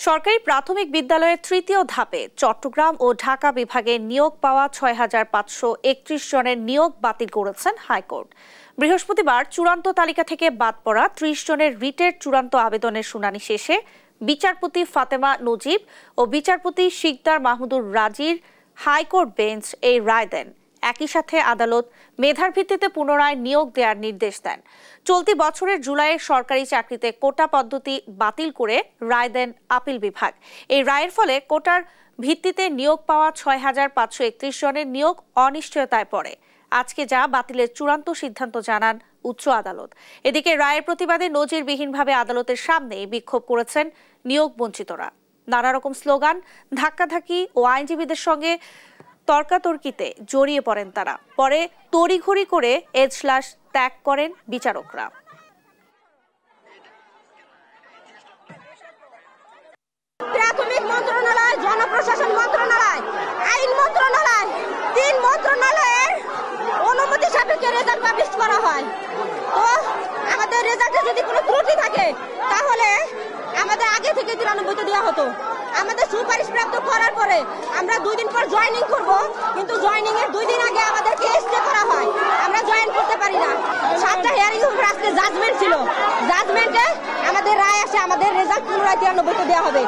সরকারি প্রাথমিক বিদ্যালয়ের তৃতীয় ধাপে চট্টগ্রাম ও ঢাকা বিভাগে নিয়োগ পাওয়া ৬,৫৩১ জনের নিয়োগ বাতিল করেছেন হাইকোর্ট। বৃহস্পতিবার চূড়ান্ত তালিকা থেকে বাদ পড়া ৩০ জনের রিটের চূড়ান্ত আবেদনের শুনানি শেষে বিচারপতি ফাতেমা নজিব ও বিচারপতি শিকদার মাহমুদুর রাজির হাইকোর্ট বেঞ্চ এই রায় দেন। একই সাথে আদালত মেধার ভিত্তিতে পুনরায় নিয়োগ দেওয়ার নির্দেশ দেন। চলতি বছরের জুলাইয়ে সরকারি চাকরিতে কোটা পদ্ধতি বাতিল করে রায় দেন আপিল বিভাগ। এই রায়ের ফলে কোটার ভিত্তিতে নিয়োগ পাওয়া ৬,৫৩১ জনের নিয়োগ অনিশ্চয়তায় পড়ে। আজকে যা বাতিলের চূড়ান্ত সিদ্ধান্ত জানান উচ্চ আদালত। এদিকে রায়ের প্রতিবাদে নজিরবিহীনভাবে আদালতের সামনে বিক্ষোভ করেছেন নিয়োগ বঞ্চিতরা। নানা রকম স্লোগান, ধাক্কাধাক্কি ও আইনজীবীদের সঙ্গে তর্কাতর্কিতে জড়িয়ে পড়েন তারা। পরে তড়িঘড়ি করে এজলাস ত্যাগ করেন বিচারকরা। প্রাথমিক মন্ত্রণালয়, জনপ্রশাসন মন্ত্রণালয়, আইন মন্ত্রণালয়, ৩ মন্ত্রণালয়ের অনুমতি সাপেক্ষে রেজাল্ট পাবলিশ করা হয়। তো আমাদের রেজাল্টে যদি কোনো ত্রুটি থাকে তাহলে আমাদের আগে থেকে ৯৩ দেওয়া হতো। আমাদের সুপারিশ প্রাপ্ত করার পরে আমরা 2 দিন পর জয়েনিং করব, কিন্তু জয়েনিং এর 2 দিন আগে আমাদেরকে স্টে করা হয়, আমরা জয়েন করতে পারি না। 7টা হিয়ারিং উপর আজকে জাজমেন্ট ছিল, জাজমেন্টে আমাদের রায় আসে আমাদের রেজাল্ট পুনরায় 93 দেওয়া হবে।